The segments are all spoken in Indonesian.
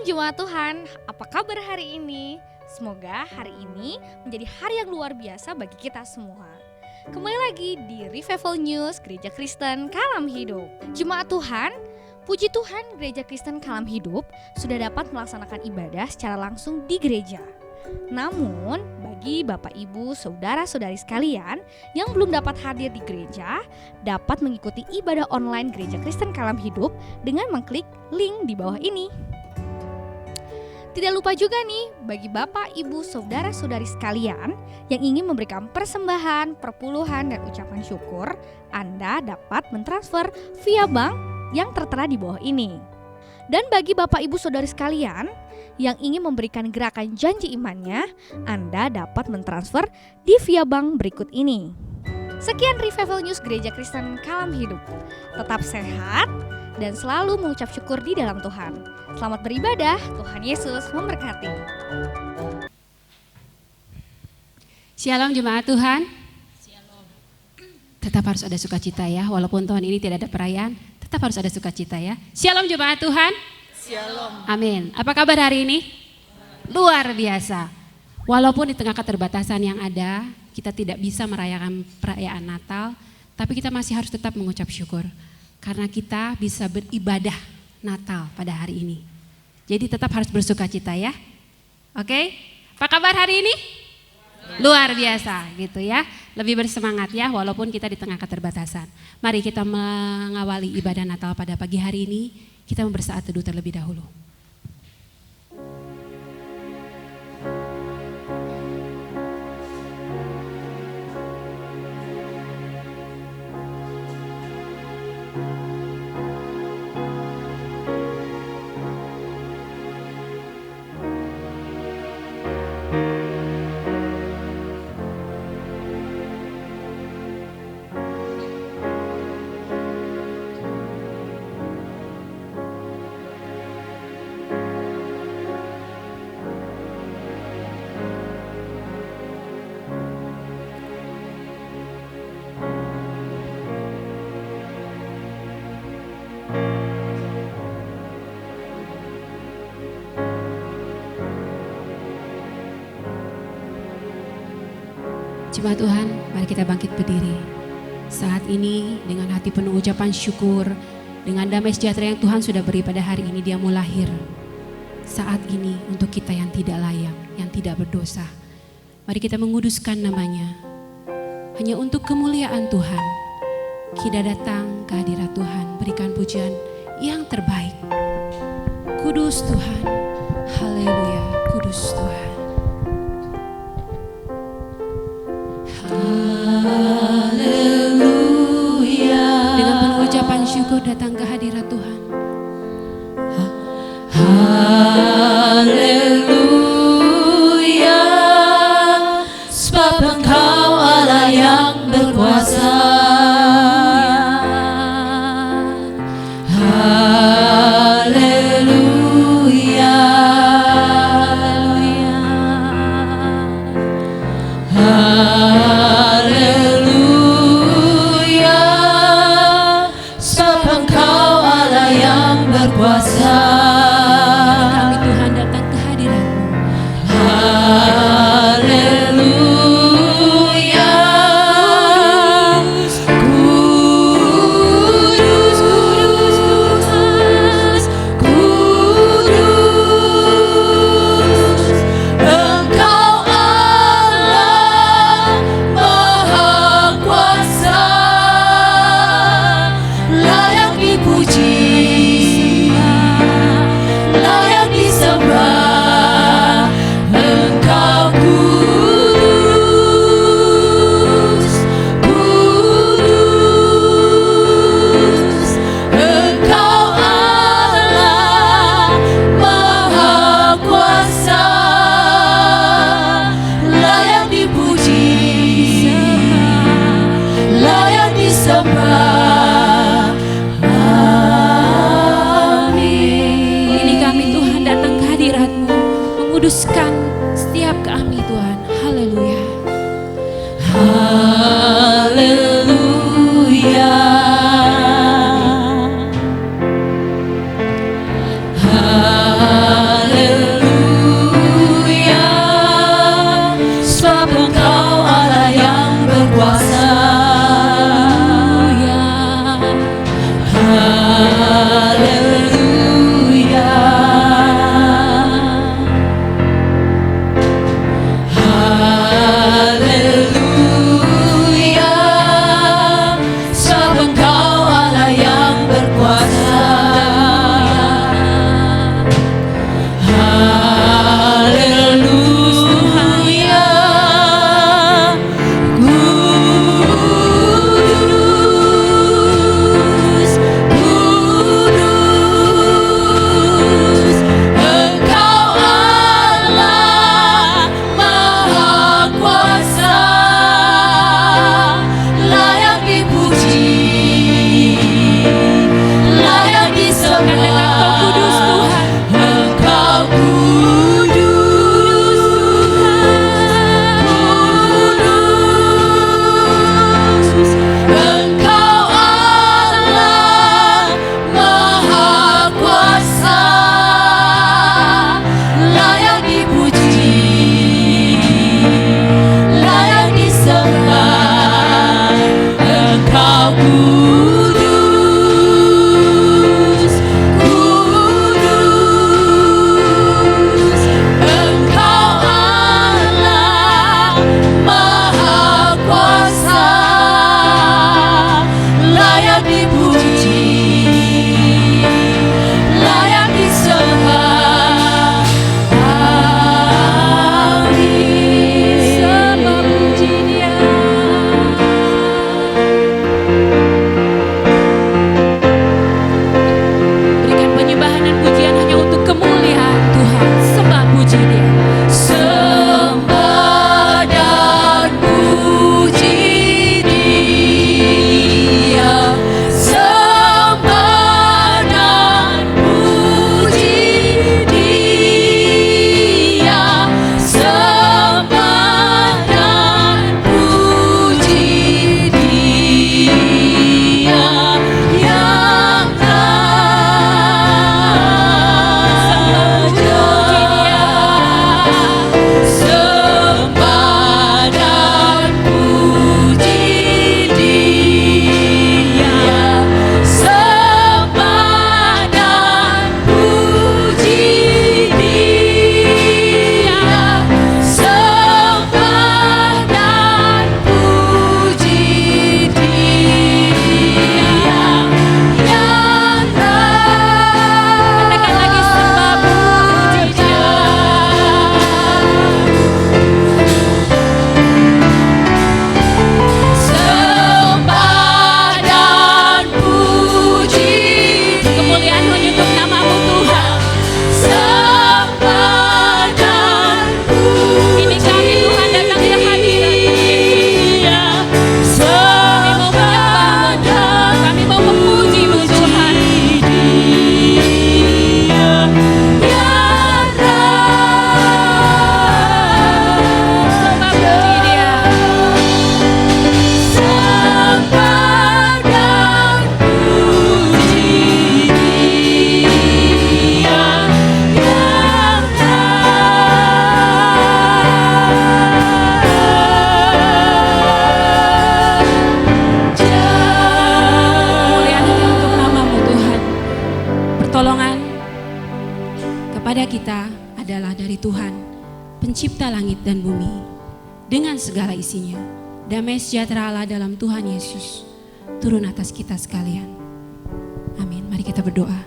Jemaat Tuhan, apa kabar hari ini? Semoga hari ini menjadi hari yang luar biasa bagi kita semua. Kembali lagi di Revival News Gereja Kristen Kalam Hidup. Jemaat Tuhan, puji Tuhan Gereja Kristen Kalam Hidup sudah dapat melaksanakan ibadah secara langsung di gereja. Namun, bagi Bapak Ibu, Saudara-saudari sekalian yang belum dapat hadir di gereja, dapat mengikuti ibadah online Gereja Kristen Kalam Hidup dengan mengklik link di bawah ini. Tidak lupa juga nih, bagi Bapak, Ibu, Saudara-saudari sekalian yang ingin memberikan persembahan, perpuluhan, dan ucapan syukur, Anda dapat mentransfer via bank yang tertera di bawah ini. Dan bagi Bapak, Ibu, Saudari sekalian yang ingin memberikan gerakan janji imannya, Anda dapat mentransfer di via bank berikut ini. Sekian Revival News Gereja Kristen Kalam Hidup. Tetap sehat dan selalu mengucap syukur di dalam Tuhan. Selamat beribadah, Tuhan Yesus memberkati. Shalom jemaat Tuhan. Shalom. Tetap harus ada sukacita ya, walaupun tahun ini tidak ada perayaan, tetap harus ada sukacita ya. Shalom jemaat Tuhan. Shalom. Amin. Apa kabar hari ini? Luar biasa. Walaupun di tengah keterbatasan yang ada, kita tidak bisa merayakan perayaan Natal, tapi kita masih harus tetap mengucap syukur. Karena kita bisa beribadah Natal pada hari ini. Jadi tetap harus bersukacita ya. Oke? Apa kabar hari ini? Luar biasa gitu ya. Lebih bersemangat ya walaupun kita di tengah keterbatasan. Mari kita mengawali ibadah Natal pada pagi hari ini. Kita bersaat teduh terlebih dahulu. Jemaat Tuhan, mari kita bangkit berdiri. Saat ini dengan hati penuh ucapan syukur, dengan damai sejahtera yang Tuhan sudah beri pada hari ini, Dia mau lahir. Saat ini untuk kita yang tidak layak, yang tidak berdosa. Mari kita menguduskan namanya. Hanya untuk kemuliaan Tuhan. Kita datang ke hadirat Tuhan, berikan pujian yang terbaik. Kudus Tuhan, haleluya, kudus Tuhan. Haleluya. Dengan penuh ucapan syukur datang ke hadirat Tuhan. Haleluya. Sebab Engkau Allah yang berkuasa. Haleluya. Haleluya. Sebab Engkau Allah yang berkuasa. Kami Tuhan datang ke hadirat-Mu. Haleluya. Kudus, kudus, kudus. Engkau Allah Maha Kuasa. Layak dipuji, layak disembah. Engkau kudus, kudus. Engkau Allah Maha Kuasa. Layak dipuji, layak disembah. Amin. Ini kami Tuhan datang ke hadirat-Mu, menguduskan setiap kami Tuhan. Haleluya. Haleluya. Haleluya. kepada kita adalah dari Tuhan, pencipta langit dan bumi, dengan segala isinya. Damai sejahtera Allah dalam Tuhan Yesus turun atas kita sekalian. Amin. Mari kita berdoa.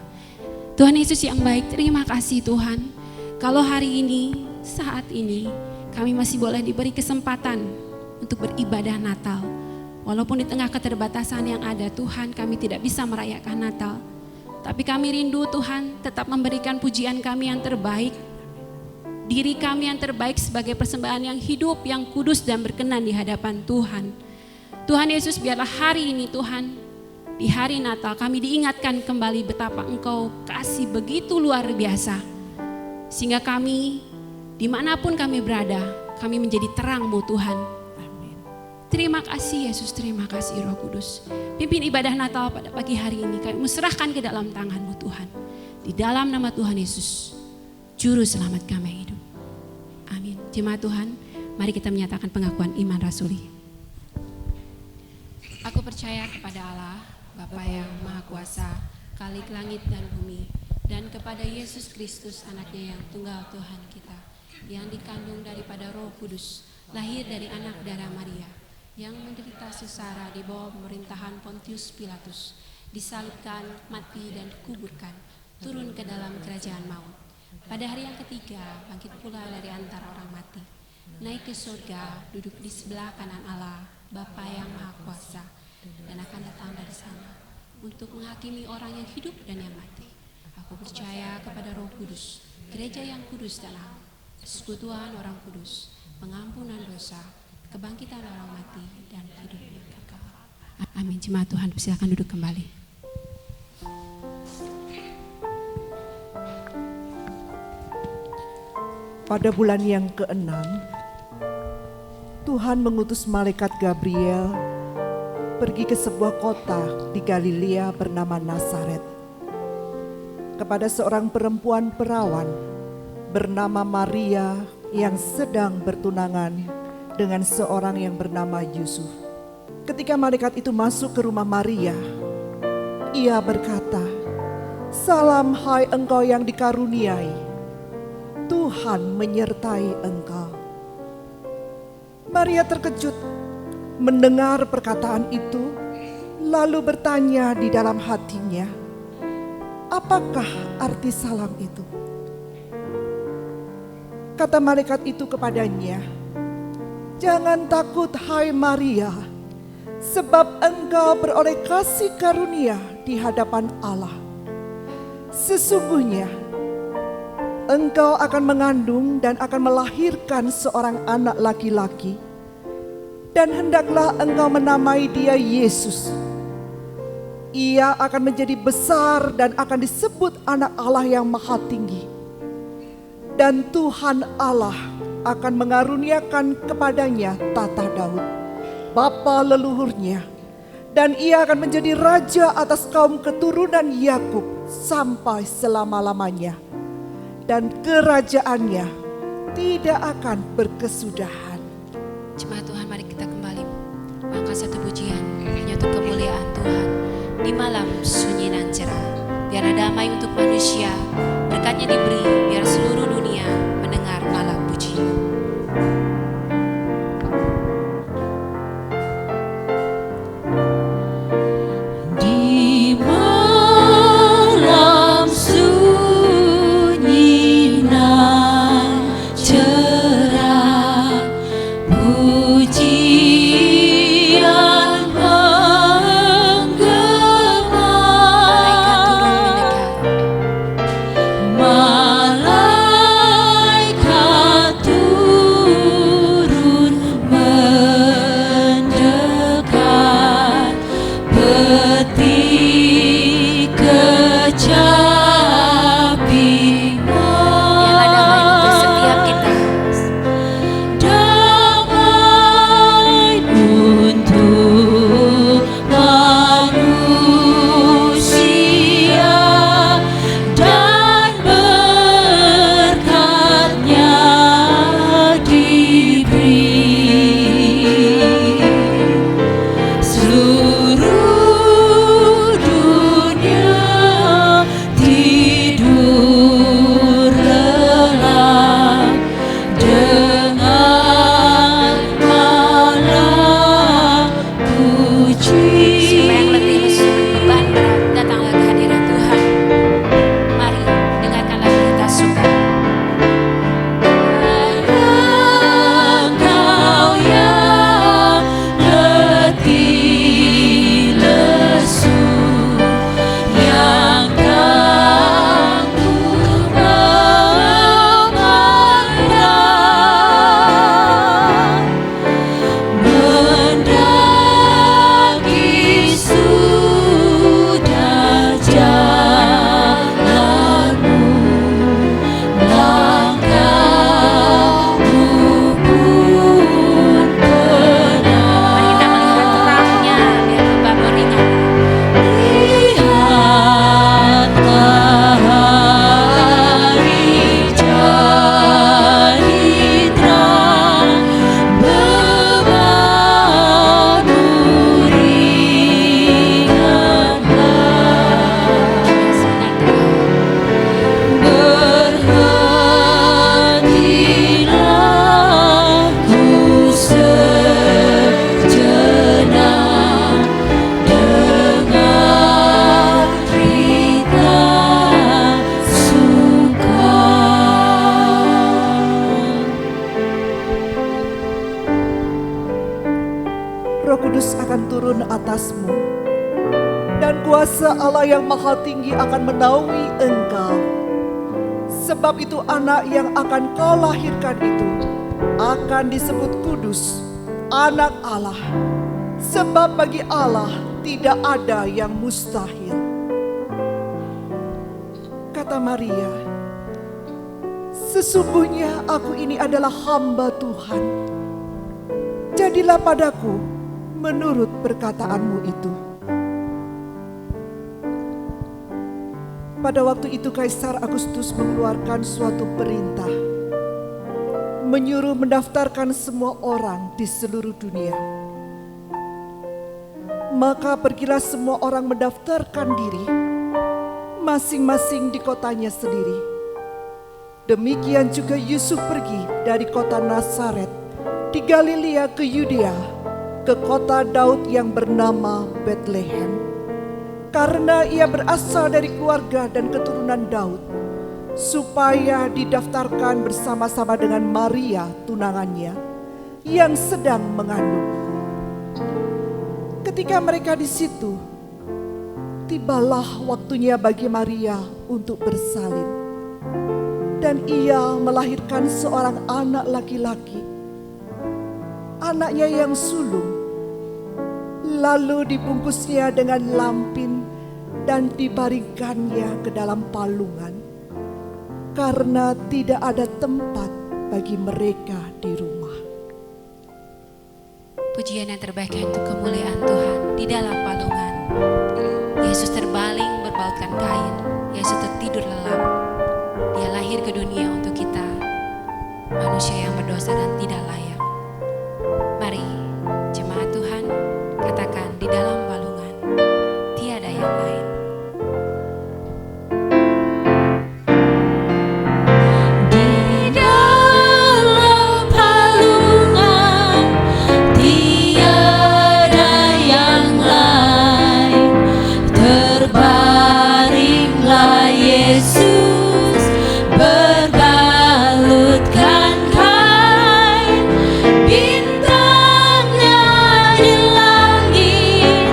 Tuhan Yesus yang baik, terima kasih Tuhan. Kalau hari ini, saat ini, kami masih boleh diberi kesempatan untuk beribadah Natal. Walaupun di tengah keterbatasan yang ada Tuhan, kami tidak bisa merayakan Natal. Tapi kami rindu Tuhan tetap memberikan pujian kami yang terbaik. Diri kami yang terbaik sebagai persembahan yang hidup, yang kudus dan berkenan di hadapan Tuhan. Tuhan Yesus, biarlah hari ini Tuhan, di hari Natal kami diingatkan kembali betapa Engkau kasih begitu luar biasa. Sehingga kami, dimanapun kami berada, kami menjadi terang-Mu Tuhan. Terima kasih Yesus, terima kasih Roh Kudus. Pimpin ibadah Natal pada pagi hari ini, kami serahkan ke dalam tangan-Mu Tuhan. Di dalam nama Tuhan Yesus, Juru Selamat kami hidup. Amin. Jemaat Tuhan, mari kita menyatakan pengakuan iman rasuli. Aku percaya kepada Allah, Bapa yang Maha Kuasa, Khalik langit dan bumi, dan kepada Yesus Kristus anaknya yang tunggal Tuhan kita, yang dikandung daripada Roh Kudus, lahir dari anak darah Maria, yang menderita sengsara di bawah pemerintahan Pontius Pilatus, disalibkan, mati dan dikuburkan, turun ke dalam kerajaan maut. Pada hari yang ketiga, bangkit pula dari antara orang mati, naik ke surga, duduk di sebelah kanan Allah, Bapa yang Maha Kuasa, dan akan datang dari sana untuk menghakimi orang yang hidup dan yang mati. Aku percaya kepada Roh Kudus, gereja yang kudus dan am, persekutuan orang kudus, pengampunan dosa, kebangkitan orang mati, dan hidup yang kekal. Amin. Jemaat Tuhan, silakan duduk kembali. Pada bulan yang ke-6, Tuhan mengutus malaikat Gabriel pergi ke sebuah kota di Galilea bernama Nazaret, kepada seorang perempuan perawan bernama Maria yang sedang bertunangan dengan seorang yang bernama Yusuf. Ketika malaikat itu masuk ke rumah Maria, ia berkata, "Salam hai engkau yang dikaruniai, Tuhan menyertai engkau." Maria terkejut mendengar perkataan itu, lalu bertanya di dalam hatinya, "Apakah arti salam itu?" Kata malaikat itu kepadanya, "Jangan takut hai Maria, sebab engkau beroleh kasih karunia di hadapan Allah. Sesungguhnya engkau akan mengandung dan akan melahirkan seorang anak laki-laki, dan hendaklah engkau menamai dia Yesus. Ia akan menjadi besar dan akan disebut anak Allah yang Maha Tinggi. Dan Tuhan Allah akan mengaruniakan kepadanya tahta Daud, bapa leluhurnya, dan ia akan menjadi raja atas kaum keturunan Yakub sampai selama-lamanya. Dan kerajaannya tidak akan berkesudahan." Jemaat Tuhan, mari kita kembali mengangkat satu pujian hanya untuk kemuliaan Tuhan di malam sunyi dan cerah. Biar ada damai untuk manusia, berkatnya diberi, biar seluruh dunia mendengar alat puji. Di malam sunyi nan cerah, pujian menggema, malaikat atasmu, dan kuasa Allah yang maha tinggi akan menaungi engkau. Sebab itu anak yang akan kau lahirkan itu akan disebut kudus, anak Allah. Sebab bagi Allah tidak ada yang mustahil. Kata Maria, sesungguhnya aku ini adalah hamba Tuhan. Jadilah padaku menurut perkataanmu itu. Pada waktu itu Kaisar Agustus mengeluarkan suatu perintah, menyuruh mendaftarkan semua orang di seluruh dunia. Maka pergilah semua orang mendaftarkan diri, masing-masing di kotanya sendiri. Demikian juga Yusuf pergi dari kota Nazaret di Galilea ke Yudea, ke kota Daud yang bernama Betlehem, karena ia berasal dari keluarga dan keturunan Daud, supaya didaftarkan bersama-sama dengan Maria tunangannya yang sedang mengandung. Ketika mereka di situ, tibalah waktunya bagi Maria untuk bersalin, dan ia melahirkan seorang anak laki-laki, anaknya yang sulung. Lalu dibungkusnya dengan lampin dan dibaringkannya ke dalam palungan, karena tidak ada tempat bagi mereka di rumah. Pujian yang terbaik untuk kemuliaan Tuhan di dalam palungan. Yesus terbaling berbautkan kain, Yesus tertidur lelap. Dia lahir ke dunia untuk kita, manusia yang berdosa dan tidak layak. Mari jemaat Tuhan, katakan di dalam palungan, tiada yang lain. Di dalam palungan tiada yang lain, terbaringlah Yesus berbalutkan kain, bintangnya di langit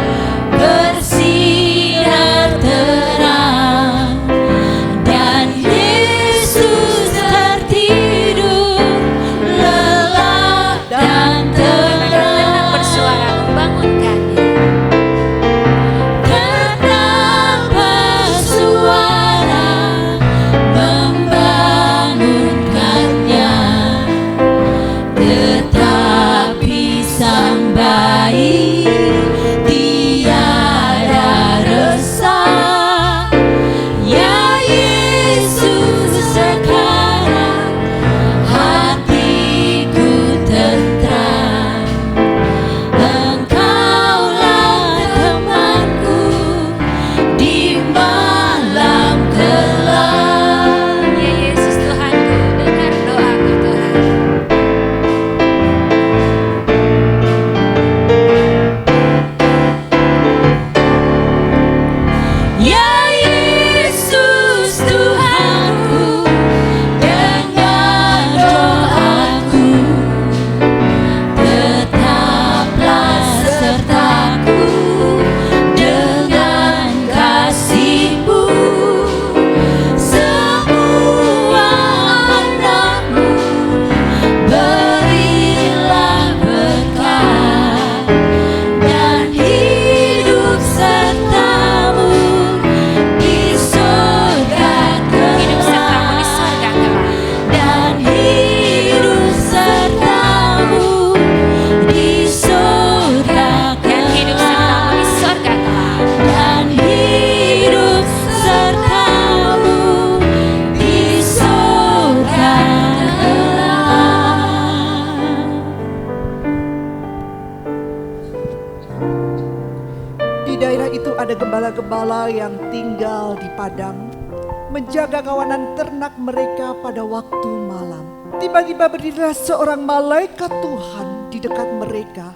bersinar terang, dan Yesus tertidur lelap dan tenang. Bersuara membangunkannya. Tenang bersuara membangunkannya, tetapi sang bayi tiada resah. Ya Yesus, sekarang hatiku tentram. Engkaulah temanku di malam gelap. Ya Yesus Tuhanku, dengar doaku Tuhan. Ya Yesus Tuhanku, dengar doaku. Tetaplah sertaku dengan kasih-Mu. Semua anak-Mu berilah berkat, dan hidup serta-Mu di surga Hidup serta-Mu di kelak. surga kelak. Dan hidup serta-Mu di surga Dan hidup serta-Mu di surga kelak. Dan hidup serta-Mu di surga kelak. Di daerah itu ada gembala-gembala yang tinggal di padang, menjaga kawanan ternak mereka pada waktu malam. Tiba-tiba berdirilah seorang malaikat Tuhan di dekat mereka,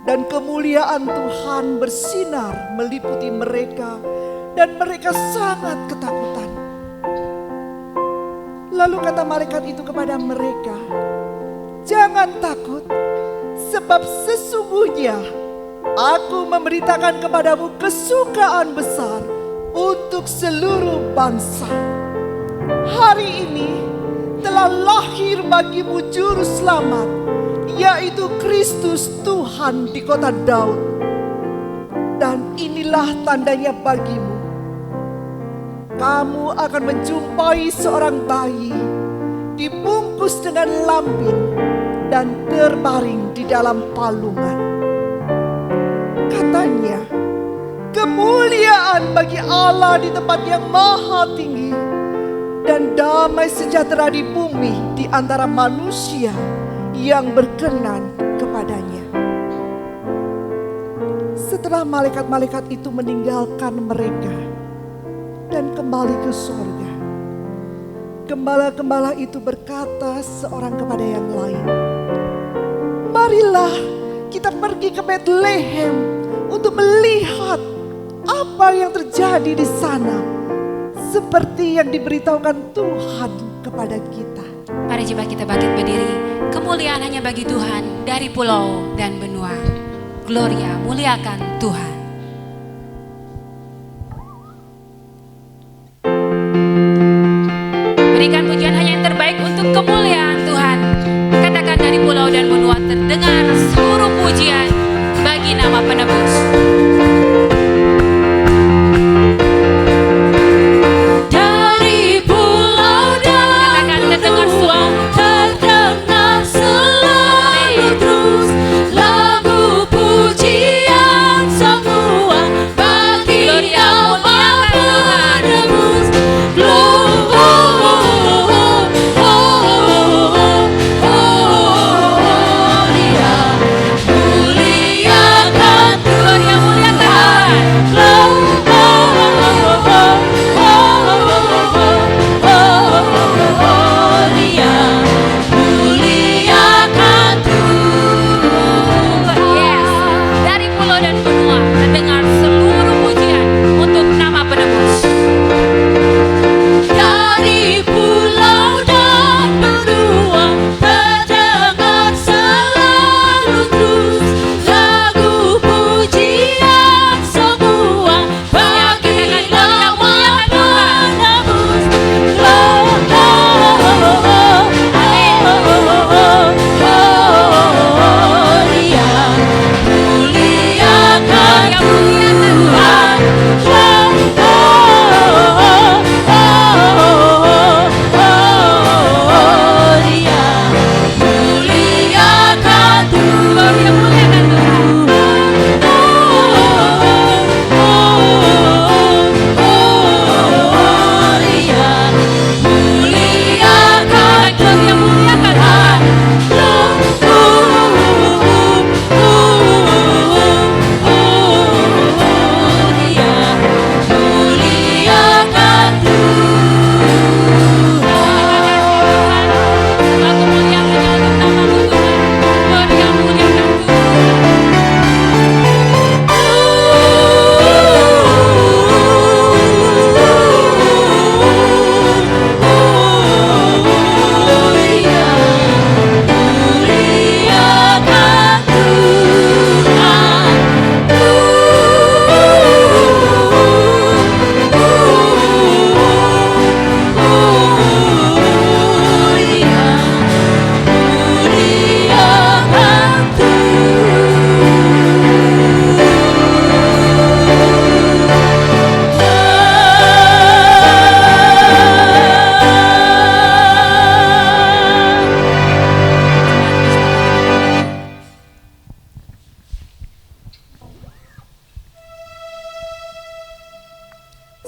dan kemuliaan Tuhan bersinar meliputi mereka, dan mereka sangat ketakutan. Lalu kata malaikat itu kepada mereka, "Jangan takut, sebab sesungguhnya Aku memberitakan kepadamu kesukaan besar untuk seluruh bangsa. Hari ini telah lahir bagimu juru selamat, yaitu Kristus Tuhan di kota Daud. Dan inilah tandanya bagimu. Kamu akan menjumpai seorang bayi dibungkus dengan lampin dan terbaring di dalam palungan. Katanya, kemuliaan bagi Allah di tempat yang maha tinggi, dan damai sejahtera di bumi di antara manusia yang berkenan kepadanya. Setelah malaikat-malaikat itu meninggalkan mereka dan kembali ke surga, gembala-gembala itu berkata seorang kepada yang lain, "Marilah kita pergi ke Betlehem untuk melihat apa yang terjadi di sana, seperti yang diberitahukan Tuhan kepada kita." Mari coba kita bangkit berdiri. Kemuliaan hanya bagi Tuhan dari pulau dan benua. Gloria, muliakan Tuhan. Berikan pujian hanya yang terbaik untuk kemuliaan Tuhan. Katakan dari pulau dan benua terdengar seluruh pujian bagi nama penebus. Dari pulau dan benua terdengar selalu terus lagu pujian semua bagi nama penebus. Dari pulau dan benua terdengar seluruh pujian untuk nama penebus. Dari pulau dan benua terdengar selalu terus lagu pujian semua bagi nama penebus.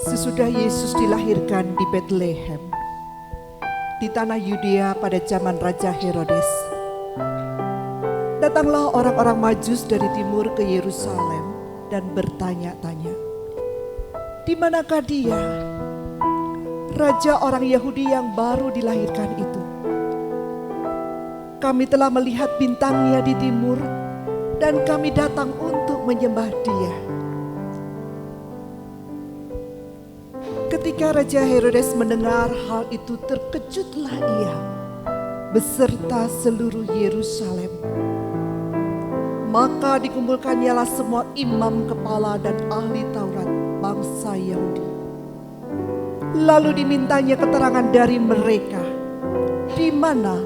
Sesudah Yesus dilahirkan di Betlehem, di tanah Yudea pada zaman Raja Herodes, datanglah orang-orang Majus dari timur ke Yerusalem dan bertanya-tanya, "Di manakah dia, Raja orang Yahudi yang baru dilahirkan itu? Kami telah melihat bintangnya di timur dan kami datang untuk menyembah dia." Ketika Raja Herodes mendengar hal itu, terkejutlah ia beserta seluruh Yerusalem. Maka dikumpulkannyalah semua imam kepala dan ahli Taurat bangsa Yahudi. Lalu dimintanya keterangan dari mereka di mana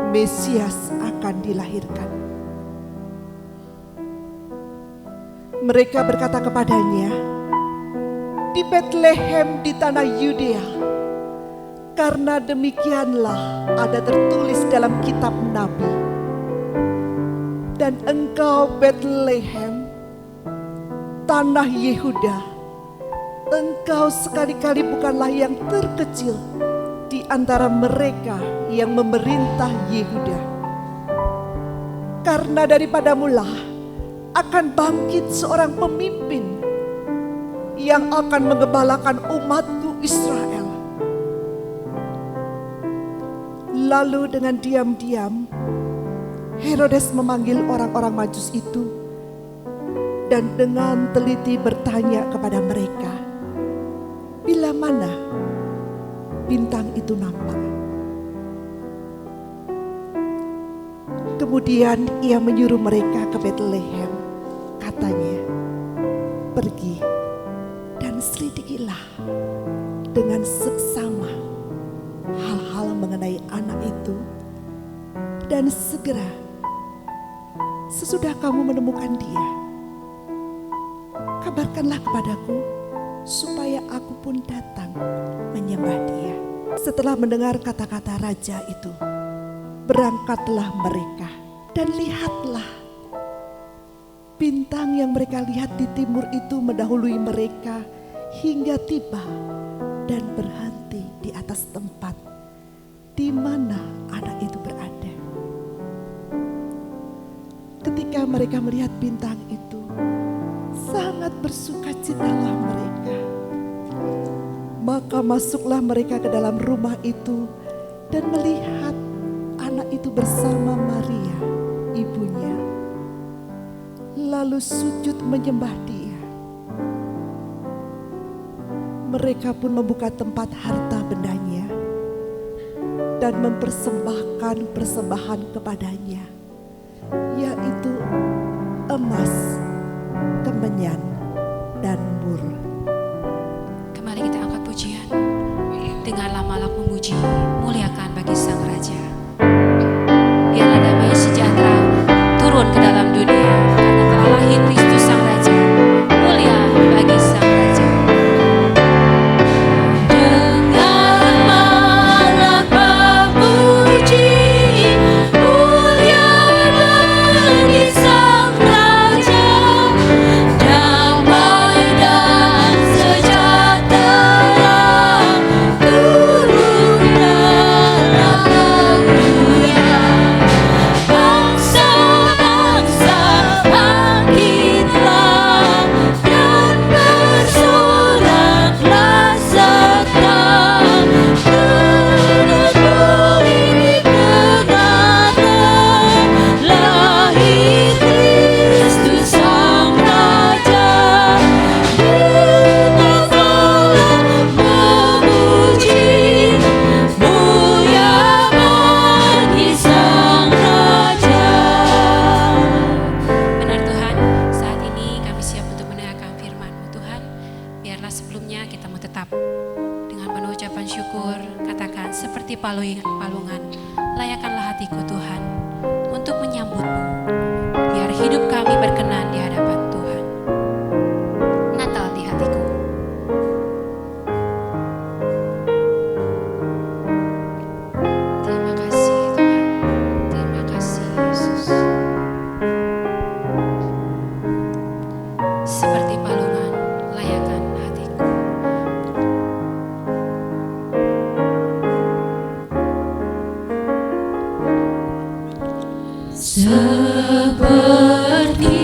Mesias akan dilahirkan. Mereka berkata kepadanya, di Betlehem di tanah Yudea, karena demikianlah ada tertulis dalam kitab Nabi. Dan engkau Betlehem, tanah Yehuda, engkau sekali-kali bukanlah yang terkecil di antara mereka yang memerintah Yehuda. Karena daripadamulah akan bangkit seorang pemimpin yang akan menggembalakan umatku Israel. Lalu dengan diam-diam Herodes memanggil orang-orang Majus itu dan dengan teliti bertanya kepada mereka, bila mana bintang itu nampak. Kemudian ia menyuruh mereka ke Betlehem, katanya, pergi dan selidikilah dengan seksama hal-hal mengenai anak itu, dan segera sesudah kamu menemukan dia, kabarkanlah kepadaku supaya aku pun datang menyembah dia. Setelah mendengar kata-kata raja itu, berangkatlah mereka dan lihatlah, bintang yang mereka lihat di timur itu mendahului mereka hingga tiba dan berhenti di atas tempat di mana anak itu berada. Ketika mereka melihat bintang itu, sangat bersukacitalah mereka. Maka masuklah mereka ke dalam rumah itu dan melihat anak itu bersama Maria, ibunya. Lalu sujud menyembah dia. Mereka pun membuka tempat harta bendanya dan mempersembahkan persembahan kepadanya, yaitu emas, kemenyan, dan mur. Kembali kita angkat pujian. Dengarlah malak memuji, muliakan bagi Sang Raja. Biarlah damai sejahtera turun ke dalam dunia, karena telah lahir Kristus Sang Raja. Mulia bagi Sang Raja. Dengan malak memuji, mulia bagi Sang Raja. Damai dan sejahtera turun dalam dunia. Bangsa-bangsa bangkitlah dan bersoraklah serta beri pengantar lahir Kristus Sang Raja. Dengan malak memuji, mulia bagi Sang Raja. Benar Tuhan, saat ini kami siap untuk mendengarkan firman-Mu Tuhan. Biarlah sebelumnya kita mau tetap dengan penuh ucapan syukur, katakan seperti palungan, layakkanlah hatiku Tuhan untuk menyambut-Mu. Biar hidup kami berkenan di hadapan Tuhan. Natal di hatiku. Terima kasih Tuhan, terima kasih Yesus. Seperti palungan, layakkan hatiku. Seperti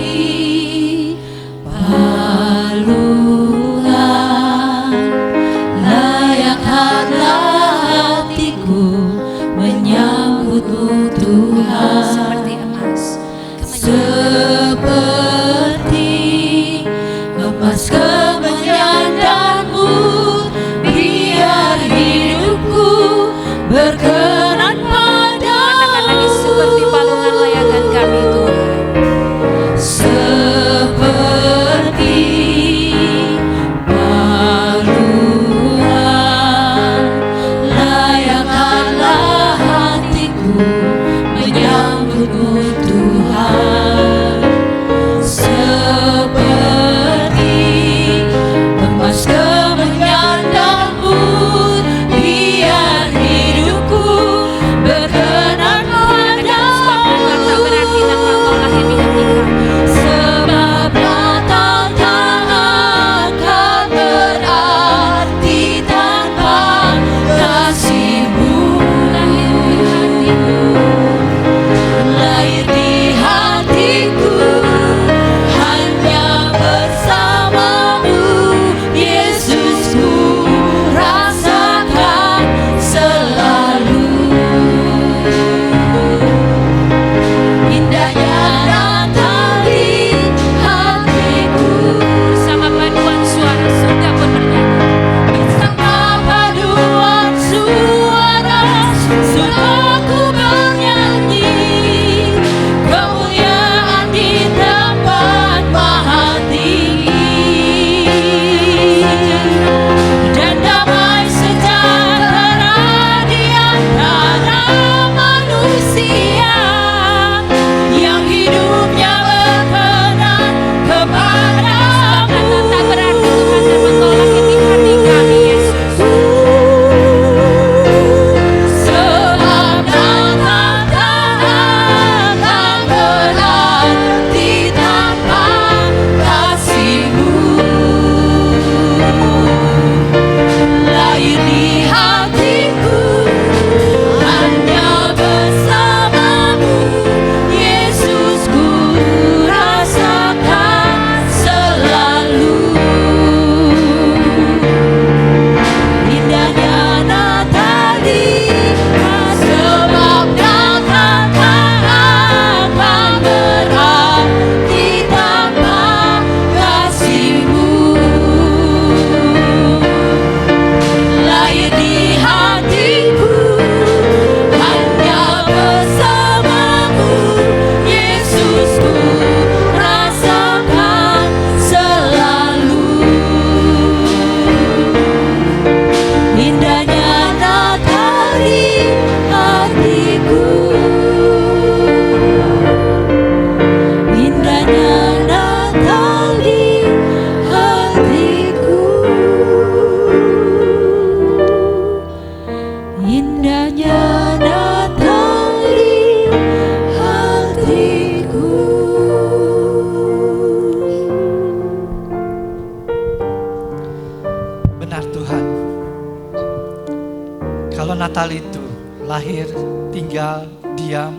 lahir, tinggal, diam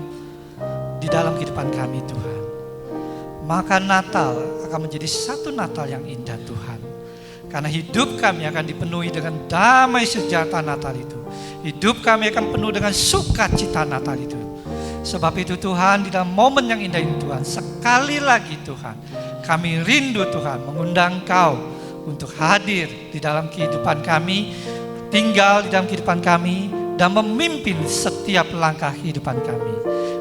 di dalam kehidupan kami Tuhan. Maka Natal akan menjadi satu Natal yang indah Tuhan. Karena hidup kami akan dipenuhi dengan damai sejahtera Natal itu. Hidup kami akan penuh dengan sukacita Natal itu. Sebab itu Tuhan, di dalam momen yang indah ini Tuhan, sekali lagi Tuhan, kami rindu Tuhan mengundang Kau untuk hadir di dalam kehidupan kami, tinggal di dalam kehidupan kami, dan memimpin setiap langkah kehidupan kami.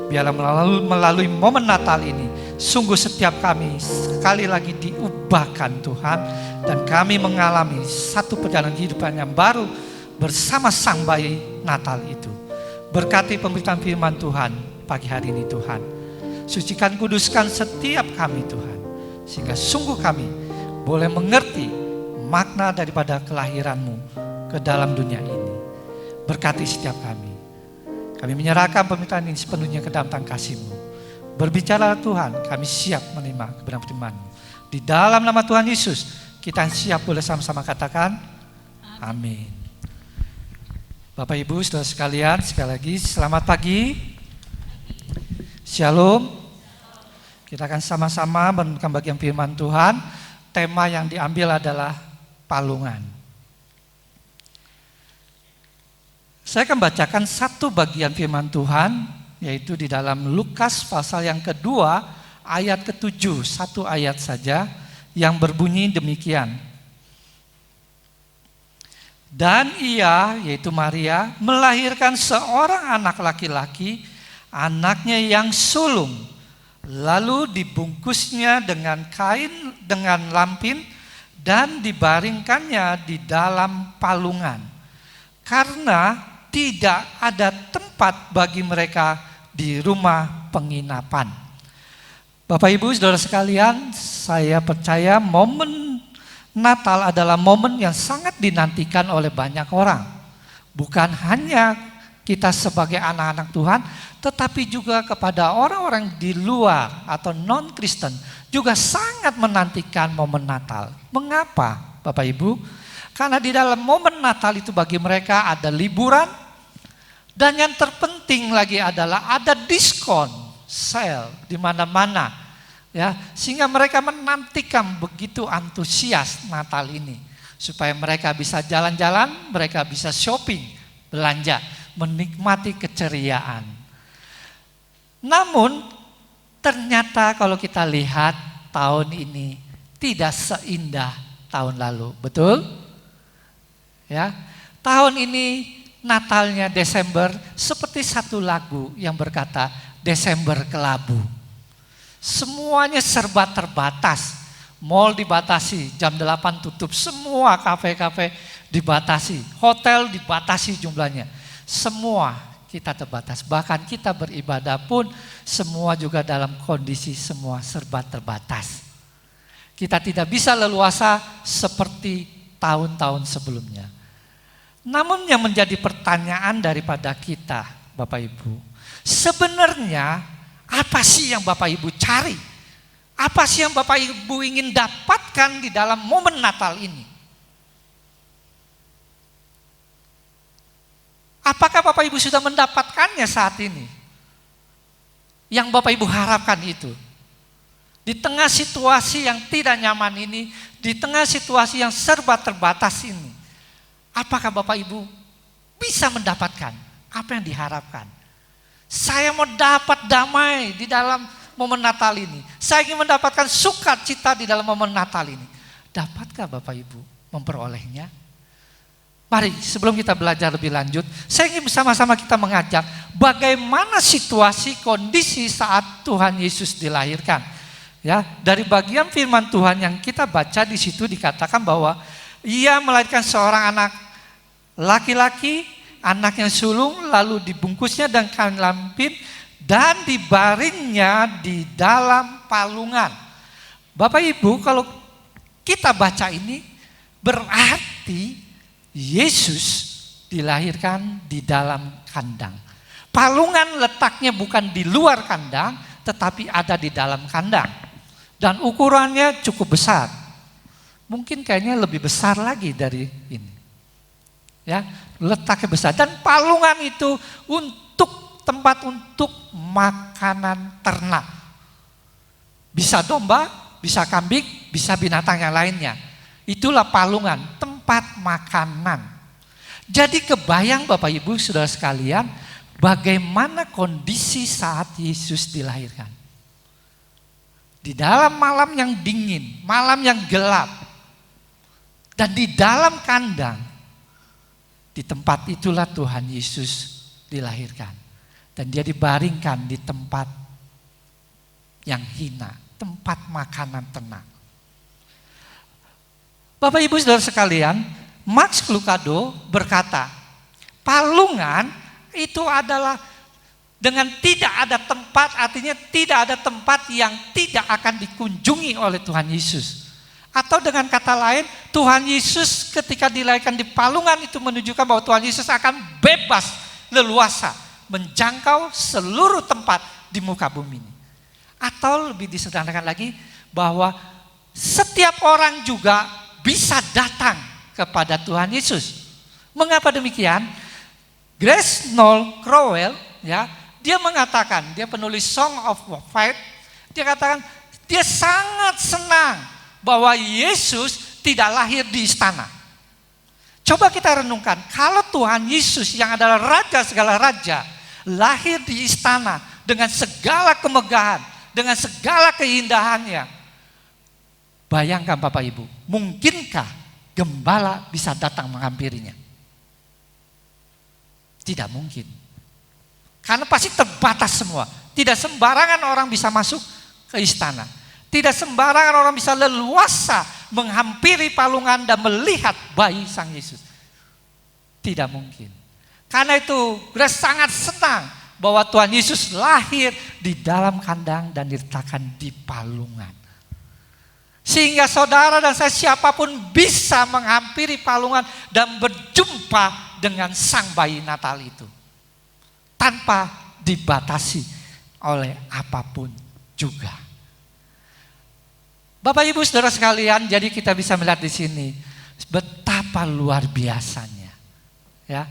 Biarlah melalui momen Natal ini, sungguh setiap kami sekali lagi diubahkan Tuhan, dan kami mengalami satu perjalanan kehidupan yang baru bersama Sang Bayi Natal itu. Berkati pemberitaan firman Tuhan pagi hari ini Tuhan. Sucikan, kuduskan setiap kami Tuhan, sehingga sungguh kami boleh mengerti makna daripada kelahiran-Mu ke dalam dunia ini. Berkati setiap kami. Kami menyerahkan pemberitaan ini sepenuhnya ke dalam tangan kasih-Mu. Berbicara Tuhan, kami siap menerima kebenaran firman-Mu. Di dalam nama Tuhan Yesus, kita siap boleh sama-sama katakan amin. Bapak Ibu saudara sekalian, sekali lagi selamat pagi. Shalom. Kita akan sama-sama merenungkan bagian firman Tuhan. Tema yang diambil adalah palungan. Saya akan bacakan satu bagian firman Tuhan, yaitu di dalam Lukas pasal yang kedua ayat ke-7, satu ayat saja yang berbunyi demikian. Dan ia, yaitu Maria, melahirkan seorang anak laki-laki, anaknya yang sulung, lalu dibungkusnya dengan kain dengan lampin dan dibaringkannya di dalam palungan, karena tidak ada tempat bagi mereka di rumah penginapan. Bapak Ibu saudara sekalian, saya percaya momen Natal adalah momen yang sangat dinantikan oleh banyak orang. Bukan hanya kita sebagai anak-anak Tuhan, tetapi juga kepada orang-orang di luar atau non-Kristen juga sangat menantikan momen Natal. Mengapa Bapak Ibu? Karena di dalam momen Natal itu bagi mereka ada liburan, dan yang terpenting lagi adalah ada diskon, sale di mana-mana, ya, sehingga mereka menantikan begitu antusias Natal ini, supaya mereka bisa jalan-jalan, mereka bisa shopping, belanja, menikmati keceriaan. Namun ternyata kalau kita lihat tahun ini tidak seindah tahun lalu, betul? Ya, tahun ini Natalnya Desember seperti satu lagu yang berkata Desember kelabu. Semuanya serba terbatas. Mall dibatasi, jam 8 tutup, semua kafe-kafe dibatasi, hotel dibatasi jumlahnya. Semua kita terbatas, bahkan kita beribadah pun semua juga dalam kondisi semua serba terbatas. Kita tidak bisa leluasa seperti tahun-tahun sebelumnya. Namun yang menjadi pertanyaan daripada kita, Bapak Ibu, sebenarnya apa sih yang Bapak Ibu cari? Apa sih yang Bapak Ibu ingin dapatkan di dalam momen Natal ini? Apakah Bapak Ibu sudah mendapatkannya saat ini? Yang Bapak Ibu harapkan itu. Di tengah situasi yang tidak nyaman ini, di tengah situasi yang serba terbatas ini, apakah Bapak Ibu bisa mendapatkan apa yang diharapkan? Saya mau dapat damai di dalam momen Natal ini. Saya ingin mendapatkan sukacita di dalam momen Natal ini. Dapatkah Bapak Ibu memperolehnya? Mari sebelum kita belajar lebih lanjut, saya ingin bersama-sama kita mengajak bagaimana situasi kondisi saat Tuhan Yesus dilahirkan. Ya, dari bagian firman Tuhan yang kita baca di situ dikatakan bahwa ia melahirkan seorang anak laki-laki, anak yang sulung, lalu dibungkusnya dengan kain lampin dan dibaringnya di dalam palungan. Bapak Ibu, kalau kita baca ini berarti Yesus dilahirkan di dalam kandang. Palungan letaknya bukan di luar kandang, tetapi ada di dalam kandang. Dan ukurannya cukup besar. Mungkin kayaknya lebih besar lagi dari ini. Ya, letaknya besar. Dan palungan itu untuk tempat untuk makanan ternak. Bisa domba, bisa kambing, bisa binatang yang lainnya. Itulah palungan, tempat makanan. Jadi kebayang Bapak Ibu Saudara sekalian, bagaimana kondisi saat Yesus dilahirkan. Di dalam malam yang dingin, malam yang gelap, dan di dalam kandang, di tempat itulah Tuhan Yesus dilahirkan. Dan dia dibaringkan di tempat yang hina, tempat makanan ternak. Bapak Ibu Saudara sekalian, Max Lucado berkata, palungan itu adalah dengan tidak ada tempat, artinya tidak ada tempat yang tidak akan dikunjungi oleh Tuhan Yesus. Atau dengan kata lain, Tuhan Yesus ketika dilahirkan di palungan itu menunjukkan bahwa Tuhan Yesus akan bebas, leluasa, menjangkau seluruh tempat di muka bumi ini. Atau lebih disederhanakan lagi, bahwa setiap orang juga bisa datang kepada Tuhan Yesus. Mengapa demikian? Grace Noll Crowell, ya, dia mengatakan, dia penulis Song of Faith, dia katakan dia sangat senang bahwa Yesus tidak lahir di istana. Coba kita renungkan, kalau Tuhan Yesus yang adalah Raja segala Raja lahir di istana dengan segala kemegahan, dengan segala keindahannya, bayangkan Bapak Ibu, mungkinkah gembala bisa datang menghampirinya? Tidak mungkin. Karena pasti terbatas semua. Tidak sembarangan orang bisa masuk ke istana. Tidak sembarangan orang bisa leluasa menghampiri palungan dan melihat bayi Sang Yesus. Tidak mungkin. Karena itu Grace sangat senang bahwa Tuhan Yesus lahir di dalam kandang dan diletakkan di palungan. Sehingga saudara dan saya siapapun bisa menghampiri palungan dan berjumpa dengan sang bayi Natal itu. Tanpa dibatasi oleh apapun juga. Bapak Ibu Saudara sekalian, jadi kita bisa melihat di sini betapa luar biasanya, ya.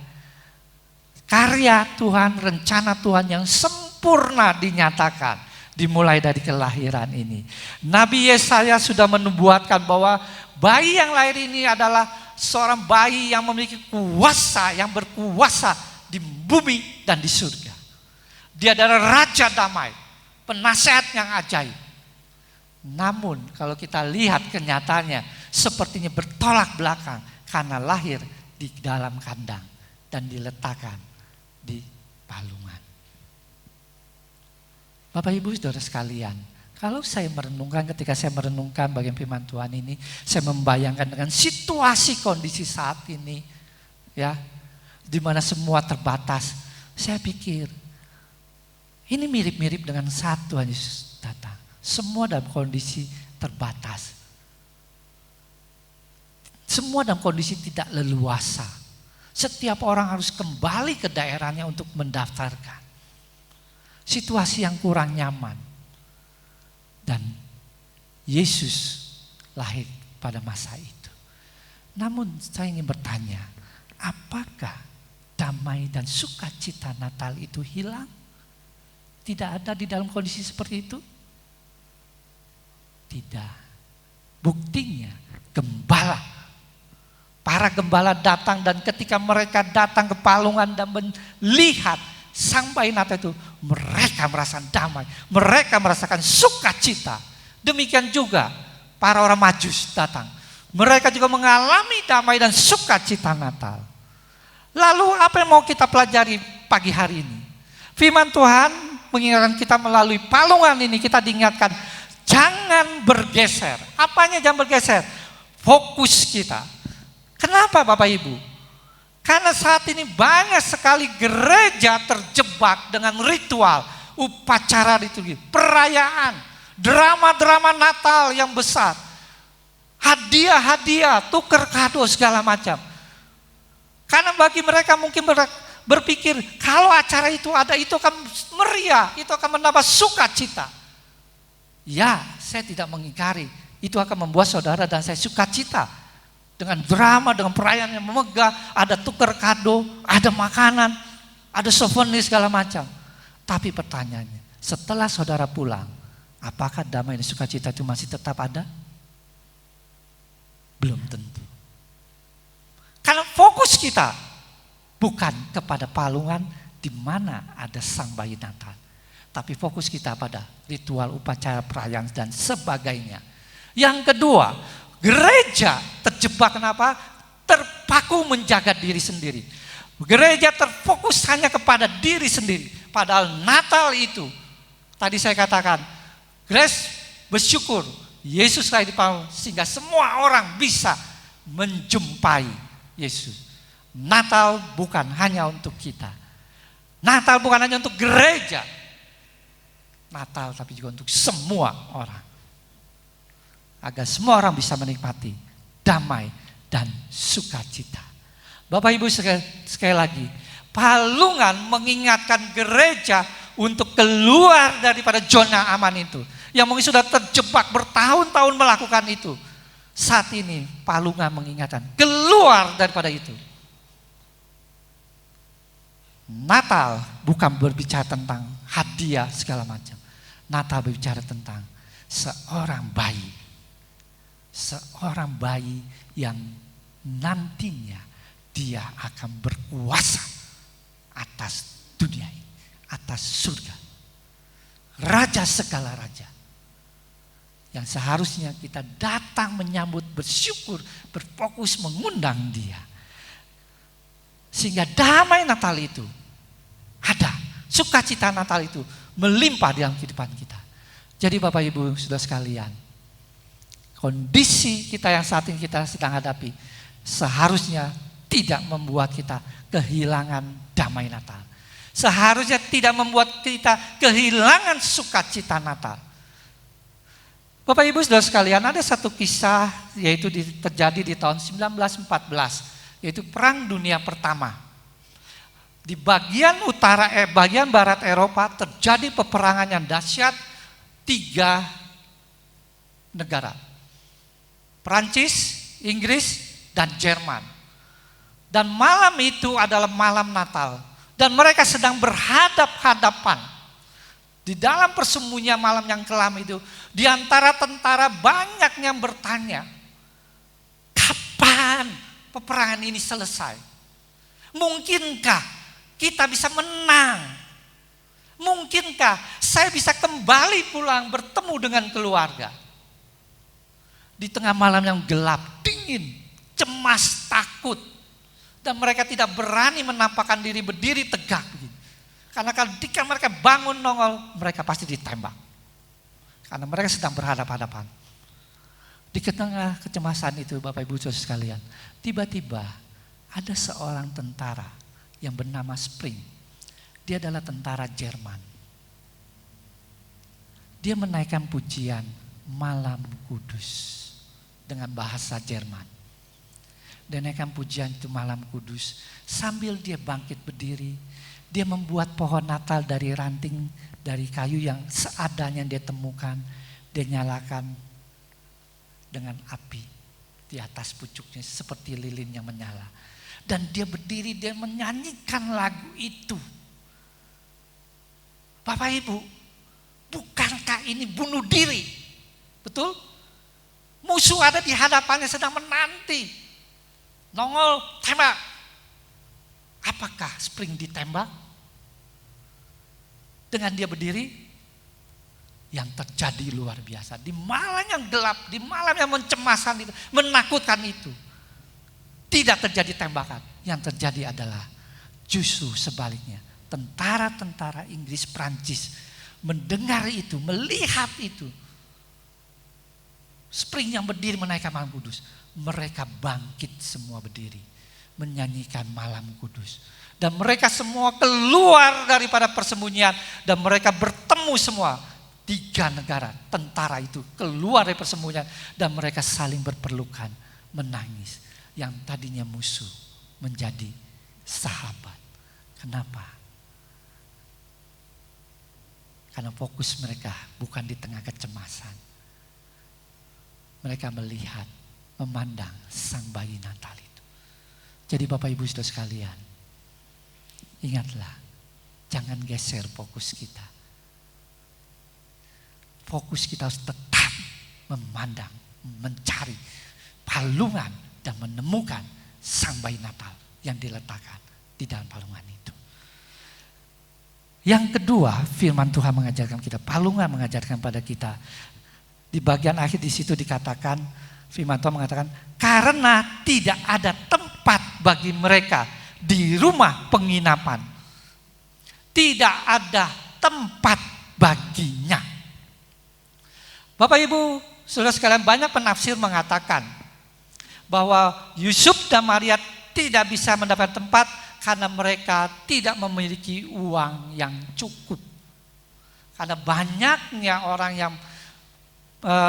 Karya Tuhan, rencana Tuhan yang sempurna dinyatakan dimulai dari kelahiran ini. Nabi Yesaya sudah menubuatkan bahwa bayi yang lahir ini adalah seorang bayi yang memiliki kuasa, yang berkuasa di bumi dan di surga. Dia adalah Raja Damai, penasehat yang ajaib. Namun kalau kita lihat kenyataannya sepertinya bertolak belakang karena lahir di dalam kandang dan diletakkan di palungan. Bapak Ibu Saudara sekalian, kalau saya merenungkan, ketika saya merenungkan bagian firman Tuhan ini, saya membayangkan dengan situasi kondisi saat ini, ya, di mana semua terbatas. Saya pikir ini mirip-mirip dengan saat Tuhan Yesus datang. Semua dalam kondisi terbatas. Semua dalam kondisi tidak leluasa. Setiap orang harus kembali ke daerahnya untuk mendaftarkan. Situasi yang kurang nyaman. Dan Yesus lahir pada masa itu. Namun saya ingin bertanya, apakah damai dan sukacita Natal itu hilang? Tidak ada di dalam kondisi seperti itu? Tidak. Buktinya gembala. Para gembala datang dan ketika mereka datang ke palungan dan melihat sang bayi Natal itu, mereka merasakan damai. Mereka merasakan sukacita. Demikian juga para orang Majus datang. Mereka juga mengalami damai dan sukacita Natal. Lalu apa yang mau kita pelajari pagi hari ini? Firman Tuhan mengingatkan kita melalui palungan ini, kita diingatkan jangan bergeser. Apanya jangan bergeser? Fokus kita. Kenapa Bapak Ibu? Karena saat ini banyak sekali gereja terjebak dengan ritual, upacara liturgi, perayaan, drama-drama Natal yang besar, hadiah-hadiah, tukar kado segala macam. Karena bagi mereka mungkin berpikir kalau acara itu ada, itu akan meriah, itu akan menambah sukacita. Ya, saya tidak mengingkari, itu akan membuat saudara dan saya sukacita. Dengan drama, dengan perayaan yang megah, ada tukar kado, ada makanan, ada souvenir segala macam. Tapi pertanyaannya, setelah saudara pulang, apakah damai dan sukacita itu masih tetap ada? Belum tentu. Karena fokus kita bukan kepada palungan di mana ada sang bayi Natal. Tapi fokus kita pada ritual upacara perayaan dan sebagainya. Yang kedua, gereja terjebak kenapa? Terpaku menjaga diri sendiri. Gereja terfokus hanya kepada diri sendiri. Padahal Natal itu, tadi saya katakan, grace bersyukur, Yesus lahir di Palu sehingga semua orang bisa menjumpai Yesus. Natal bukan hanya untuk kita. Natal bukan hanya untuk gereja. Natal tapi juga untuk semua orang. Agar semua orang bisa menikmati damai dan sukacita. Bapak Ibu sekali lagi, palungan mengingatkan gereja untuk keluar daripada zona aman itu. Yang mungkin sudah terjebak bertahun-tahun melakukan itu. Saat ini palungan mengingatkan, keluar daripada itu. Natal bukan berbicara tentang hadiah segala macam. Natal berbicara tentang seorang bayi. Seorang bayi yang nantinya dia akan berkuasa atas dunia ini, atas surga. Raja segala raja. Yang seharusnya kita datang menyambut, bersyukur, berfokus mengundang dia. Sehingga damai Natal itu ada, sukacita Natal itu melimpah di dalam kehidupan kita. Jadi Bapak Ibu Saudara sekalian, kondisi kita yang saat ini kita sedang hadapi seharusnya tidak membuat kita kehilangan damai Natal. Seharusnya tidak membuat kita kehilangan sukacita Natal. Bapak Ibu Saudara sekalian, ada satu kisah yaitu terjadi di tahun 1914, yaitu Perang Dunia Pertama. Di bagian bagian barat Eropa terjadi peperangan yang dahsyat 3 negara. Prancis, Inggris, dan Jerman. Dan malam itu adalah malam Natal. Dan mereka sedang berhadap-hadapan. Di dalam persembunyian malam yang kelam itu, di antara tentara banyak yang bertanya, kapan peperangan ini selesai? Mungkinkah kita bisa menang? Mungkinkah saya bisa kembali pulang bertemu dengan keluarga? Di tengah malam yang gelap, dingin, cemas, takut. Dan mereka tidak berani menampakkan diri berdiri tegak. Karena ketika mereka bangun nongol, mereka pasti ditembak. Karena mereka sedang berhadapan-hadapan. Di tengah kecemasan itu Bapak Ibu Saudara sekalian, tiba-tiba ada seorang tentara yang bernama Spring. Dia adalah tentara Jerman. Dia menaikkan pujian Malam Kudus dengan bahasa Jerman. Dia naikkan pujian itu Malam Kudus. Sambil dia bangkit berdiri, dia membuat pohon Natal dari ranting, dari kayu yang seadanya dia temukan. Dia nyalakan dengan api di atas pucuknya seperti lilin yang menyala. Dan dia berdiri, dia menyanyikan lagu itu. Bapak Ibu, bukankah ini bunuh diri? Betul? Musuh ada di hadapannya sedang menanti. Nongol, tembak. Apakah Spring ditembak? Dengan dia berdiri, yang terjadi luar biasa. Di malam yang gelap, di malam yang mencemaskan itu, menakutkan itu. Tidak terjadi tembakan. Yang terjadi adalah justru sebaliknya. Tentara-tentara Inggris, Prancis mendengar itu, melihat itu. Spring yang berdiri menaikkan Malam Kudus. Mereka bangkit semua berdiri. Menyanyikan Malam Kudus. Dan mereka semua keluar daripada persembunyian. Dan mereka bertemu semua. 3 negara tentara itu keluar dari persembunyian. Dan mereka saling berpelukan. Menangis. Yang tadinya musuh menjadi sahabat. Kenapa? Karena fokus mereka bukan di tengah kecemasan. Mereka melihat memandang sang bayi Natal itu. Jadi Bapak Ibu Saudara sekalian, ingatlah, jangan geser fokus kita. Fokus kita harus tetap memandang, mencari palungan dan menemukan sang bayi Natal yang diletakkan di dalam palungan itu. Yang kedua, firman Tuhan mengajarkan kita, palungan mengajarkan pada kita. Di bagian akhir di situ dikatakan, firman Tuhan mengatakan, karena tidak ada tempat bagi mereka di rumah penginapan. Tidak ada tempat baginya. Bapak Ibu, saudara sekalian, banyak penafsir mengatakan bahwa Yusuf dan Maria tidak bisa mendapat tempat karena mereka tidak memiliki uang yang cukup. Karena banyaknya orang yang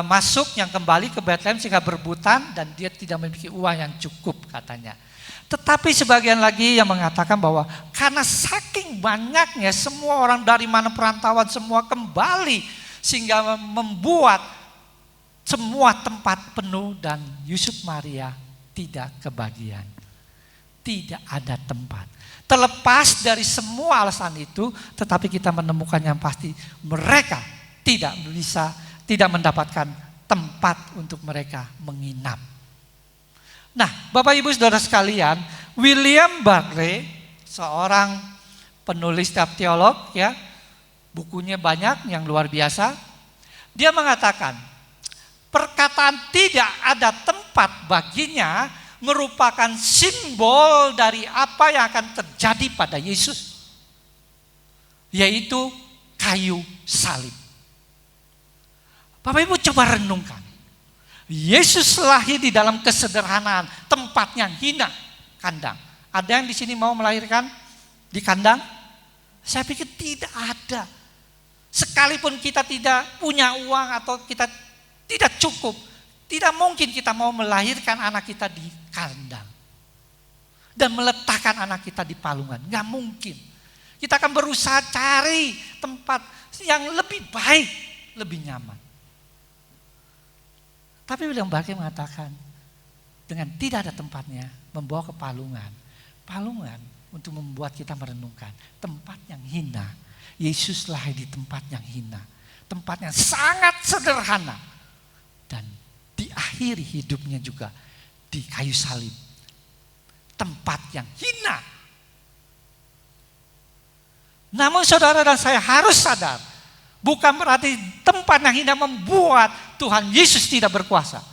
masuk, yang kembali ke Bethlehem sehingga berebutan, dan dia tidak memiliki uang yang cukup katanya. Tetapi sebagian lagi yang mengatakan bahwa karena saking banyaknya, semua orang dari mana perantauan semua kembali, sehingga membuat semua tempat penuh dan Yusuf Maria tidak kebagian. Tidak ada tempat. Terlepas dari semua alasan itu, tetapi kita menemukan yang pasti mereka tidak mendapatkan tempat untuk mereka menginap. Nah, Bapak Ibu Saudara sekalian, William Barclay, seorang penulis teolog, ya, bukunya banyak yang luar biasa. Dia mengatakan, perkataan tidak ada tempat baginya merupakan simbol dari apa yang akan terjadi pada Yesus, yaitu kayu salib. Bapak Ibu coba renungkan, Yesus lahir di dalam kesederhanaan, tempat yang hina, kandang. Ada yang di sini mau melahirkan di kandang? Saya pikir tidak ada. Sekalipun kita tidak punya uang atau kita tidak cukup, tidak mungkin kita mau melahirkan anak kita di kandang dan meletakkan anak kita di palungan. Nggak mungkin. Kita akan berusaha cari tempat yang lebih baik, lebih nyaman. Tapi William Barclay mengatakan, dengan tidak ada tempatnya, membawa ke palungan. Palungan untuk membuat kita merenungkan tempat yang hina. Yesus lahir di tempat yang hina, tempat yang sangat sederhana, dan diakhiri hidupnya juga di kayu salib, tempat yang hina. Namun saudara dan saya harus sadar, bukan berarti tempat yang hina membuat Tuhan Yesus tidak berkuasa.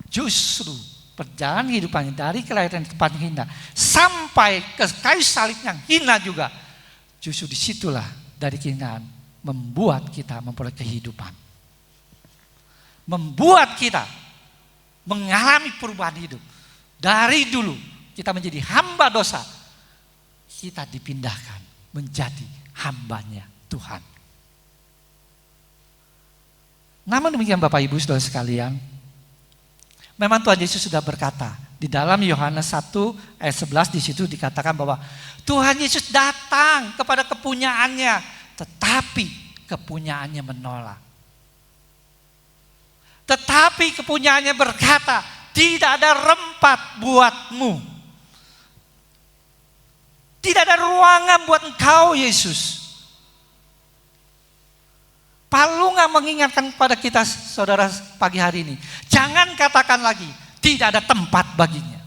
Justru perjalanan kehidupannya dari kelahiran di tempat yang hina sampai ke kayu salib yang hina juga, justru disitulah dari kehinaan membuat kita memperoleh kehidupan, membuat kita mengalami perubahan hidup. Dari dulu kita menjadi hamba dosa, kita dipindahkan menjadi hambanya Tuhan. Namun demikian Bapak Ibu Saudara sekalian, memang Tuhan Yesus sudah berkata di dalam Yohanes 1 ayat 11, di situ dikatakan bahwa Tuhan Yesus datang kepada kepunyaannya, tetapi kepunyaannya menolak. Tetapi kepunyaannya berkata, tidak ada tempat buatmu. Tidak ada ruangan buat engkau Yesus. Palungan mengingatkan kepada kita saudara pagi hari ini, jangan katakan lagi tidak ada tempat baginya.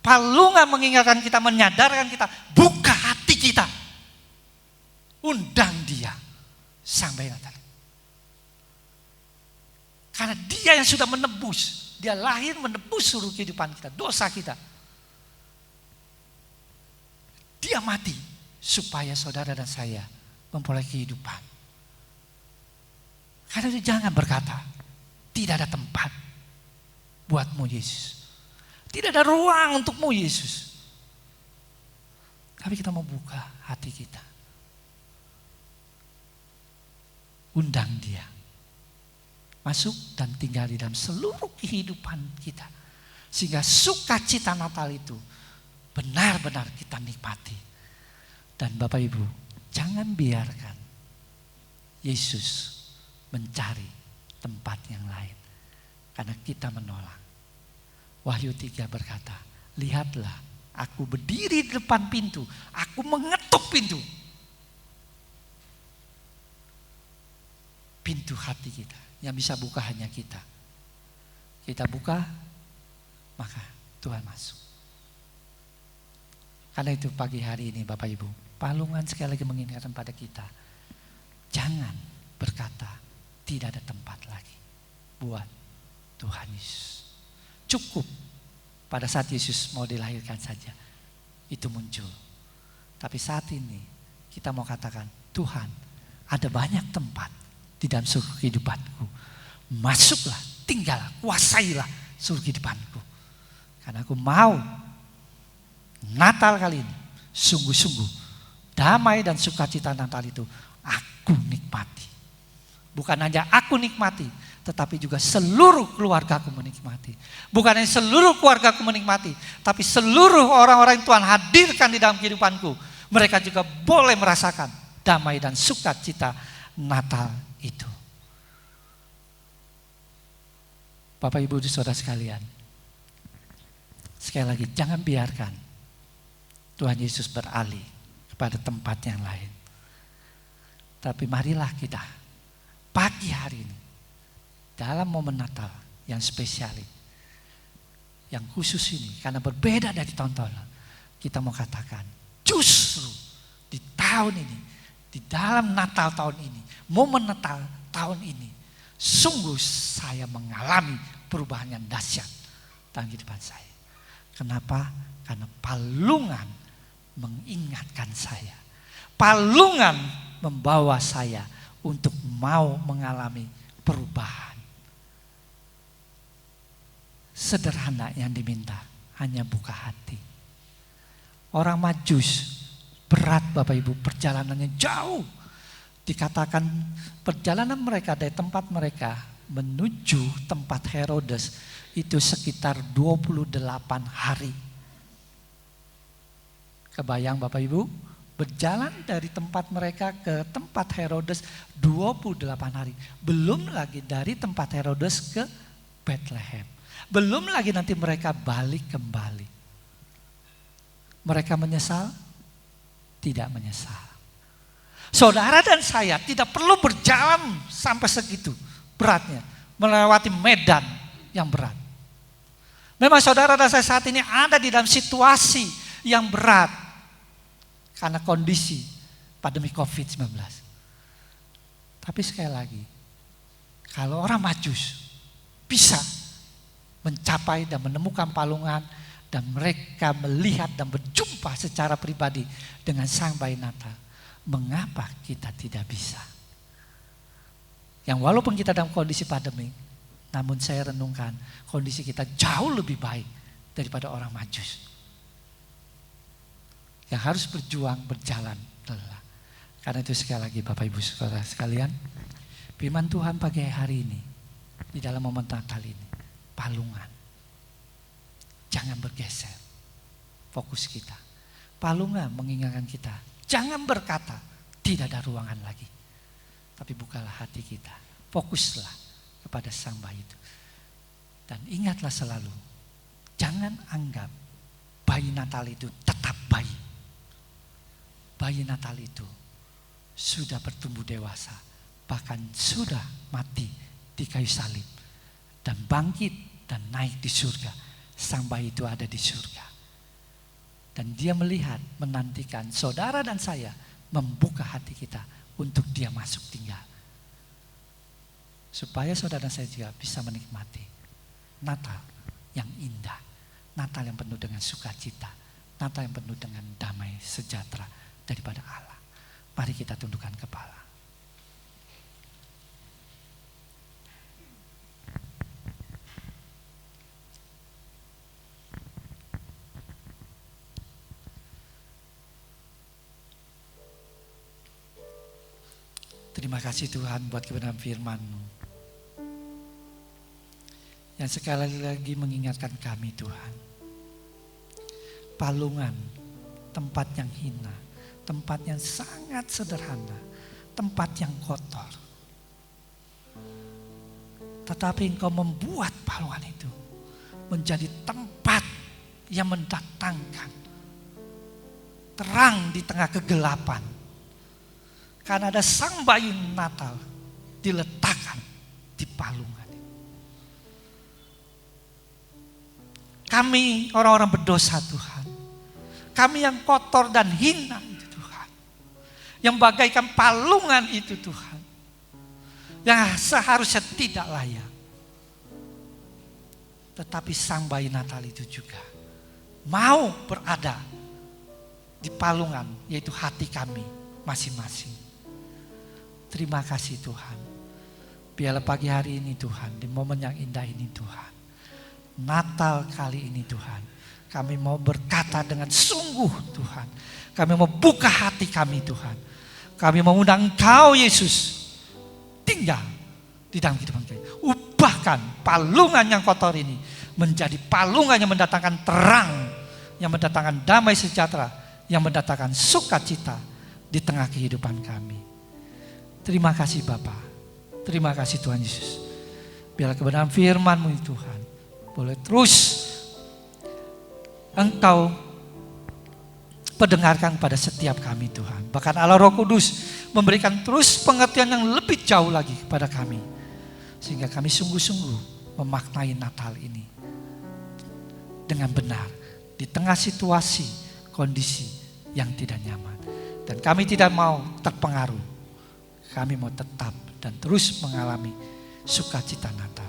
Palungan mengingatkan kita, menyadarkan kita, buka hati kita, undang dia sampai Natal. Karena dia yang sudah menebus, dia lahir menebus seluruh kehidupan kita, dosa kita. Dia mati supaya saudara dan saya memperoleh kehidupan. Karena itu jangan berkata, tidak ada tempat buatmu Yesus. Tidak ada ruang untukmu Yesus. Tapi kita mau buka hati kita. Undang dia. Masuk dan tinggal di dalam seluruh kehidupan kita. Sehingga sukacita Natal itu benar-benar kita nikmati. Dan Bapak Ibu, jangan biarkan Yesus mencari tempat yang lain, karena kita menolak. Wahyu 3 berkata, lihatlah aku berdiri di depan pintu, aku mengetuk pintu. Pintu hati kita, yang bisa buka hanya kita. Kita buka, maka Tuhan masuk. Karena itu pagi hari ini Bapak Ibu, Palungan sekali lagi mengingatkan pada kita, jangan berkata tidak ada tempat lagi buat Tuhan Yesus. Cukup pada saat Yesus mau dilahirkan saja itu muncul. Tapi saat ini kita mau katakan, Tuhan, ada banyak tempat di dalam seluruh kehidupanku. Masuklah, tinggallah, kuasailah seluruh kehidupanku. Karena aku mau Natal kali ini sungguh-sungguh damai dan sukacita Natal itu aku nikmati. Bukan hanya aku nikmati, tetapi juga seluruh keluargaku menikmati. Bukan hanya seluruh keluargaku menikmati, tapi seluruh orang-orang yang Tuhan hadirkan di dalam kehidupanku, mereka juga boleh merasakan damai dan sukacita Natal itu. Bapak Ibu Saudara sekalian, sekali lagi jangan biarkan Tuhan Yesus beralih kepada tempat yang lain. Tapi marilah kita pagi hari ini dalam momen Natal yang spesial ini, yang khusus ini, karena berbeda dari tahun-tahun lalu, kita mau katakan justru di tahun ini, di dalam Natal tahun ini, momen Natal tahun ini, sungguh saya mengalami perubahan yang dahsyat dalam kehidupan saya. Kenapa? Karena Palungan mengingatkan saya. Palungan membawa saya untuk mau mengalami perubahan. Sederhana yang diminta, hanya buka hati. Orang Majus berat Bapak Ibu, perjalanannya jauh. Dikatakan perjalanan mereka dari tempat mereka menuju tempat Herodes itu sekitar 28 hari. Kebayang Bapak Ibu, berjalan dari tempat mereka ke tempat Herodes 28 hari. Belum lagi dari tempat Herodes ke Bethlehem. Belum lagi nanti mereka balik kembali. Mereka menyesal? Tidak menyesal. Saudara dan saya tidak perlu berjalan sampai segitu beratnya, melewati medan yang berat. Memang saudara dan saya saat ini ada di dalam situasi yang berat karena kondisi pandemi COVID-19. Tapi sekali lagi, kalau orang Majus bisa mencapai dan menemukan Palungan dan mereka melihat dan berjumpa secara pribadi dengan Sang Bayi Natal, mengapa kita tidak bisa? Yang walaupun kita dalam kondisi pandemi, namun saya renungkan kondisi kita jauh lebih baik daripada orang Majus yang harus berjuang berjalan lelah. Karena itu sekali lagi Bapak Ibu Saudara sekalian, firman Tuhan pagi hari ini di dalam momen Natal ini, Palungan. Jangan bergeser fokus kita. Palungan mengingatkan kita, jangan berkata tidak ada ruangan lagi. Tapi bukalah hati kita, fokuslah kepada Sang Bayi itu. Dan ingatlah selalu, jangan anggap bayi Natal itu tetap bayi. Bayi Natal itu sudah bertumbuh dewasa, bahkan sudah mati di kayu salib. Dan bangkit dan naik di surga. Sang Bayi itu ada di surga. Dan dia melihat, menantikan saudara dan saya membuka hati kita untuk dia masuk tinggal. Supaya saudara dan saya juga bisa menikmati Natal yang indah. Natal yang penuh dengan sukacita. Natal yang penuh dengan damai sejahtera daripada Allah. Mari kita tundukkan kepala. Terima kasih Tuhan buat kebenaran firman-Mu yang sekali lagi mengingatkan kami Tuhan. Palungan, tempat yang hina, tempat yang sangat sederhana, tempat yang kotor. Tetapi Engkau membuat Palungan itu menjadi tempat yang mendatangkan terang di tengah kegelapan. Karena ada sang bayi Natal diletakkan di palungan. Kami orang-orang berdosa Tuhan, kami yang kotor dan hina itu Tuhan, yang bagaikan palungan itu Tuhan, yang seharusnya tidak layak. Tetapi sang bayi Natal itu juga mau berada di palungan, yaitu hati kami masing-masing. Terima kasih Tuhan. Biarlah pagi hari ini Tuhan, di momen yang indah ini Tuhan, Natal kali ini Tuhan, kami mau berkata dengan sungguh Tuhan. Kami mau buka hati kami Tuhan. Kami mau undang Engkau Yesus tinggal di dalam kehidupan kami. Ubahkan palungan yang kotor ini menjadi palungan yang mendatangkan terang, yang mendatangkan damai sejahtera, yang mendatangkan sukacita di tengah kehidupan kami. Terima kasih Bapa. Terima kasih Tuhan Yesus. Biarlah kebenaran firman-Mu Tuhan boleh terus Engkau pendengarkan pada setiap kami Tuhan. Bahkan Allah Roh Kudus memberikan terus pengertian yang lebih jauh lagi kepada kami. Sehingga kami sungguh-sungguh memaknai Natal ini dengan benar. Di tengah situasi, kondisi yang tidak nyaman. Dan kami tidak mau terpengaruh. Kami mau tetap dan terus mengalami sukacita Natal.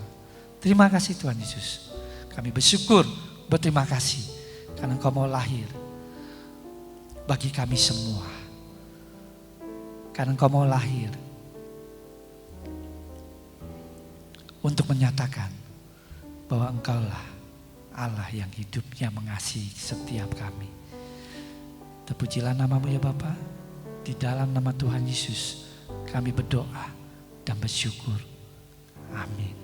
Terima kasih Tuhan Yesus. Kami bersyukur, berterima kasih karena Engkau mau lahir bagi kami semua. Karena Engkau mau lahir untuk menyatakan bahwa Engkaulah Allah yang hidupnya mengasihi setiap kami. Terpujilah nama-Mu ya Bapa. Di dalam nama Tuhan Yesus kami berdoa dan bersyukur. Amin.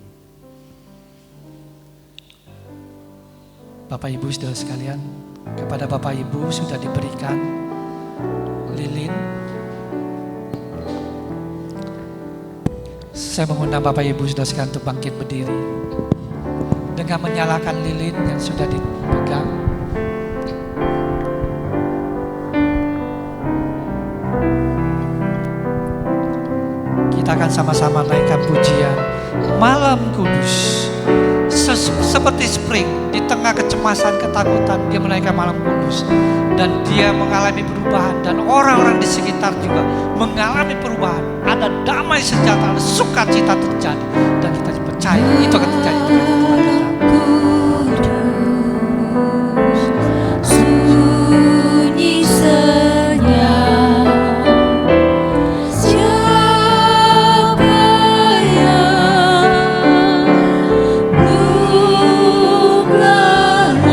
Bapak Ibu saudara sekalian, kepada Bapak Ibu sudah diberikan lilin. Saya mengundang Bapak Ibu saudara sekalian untuk bangkit berdiri dengan menyalakan lilin yang sudah dipegang. Kita akan sama-sama naikkan pujian Malam Kudus. Seperti spring di tengah kecemasan, ketakutan, dia menaikkan malam kudus dan dia mengalami perubahan dan orang-orang di sekitar juga mengalami perubahan. Ada damai sejahtera, ada sukacita terjadi dan kita percaya itu akan terjadi dengan Tuhan datang. Sunyi senyap, siapa yang belum lalang?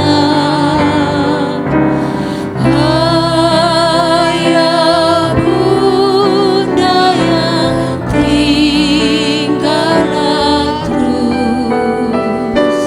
Ayah bunda yang tinggallah terus.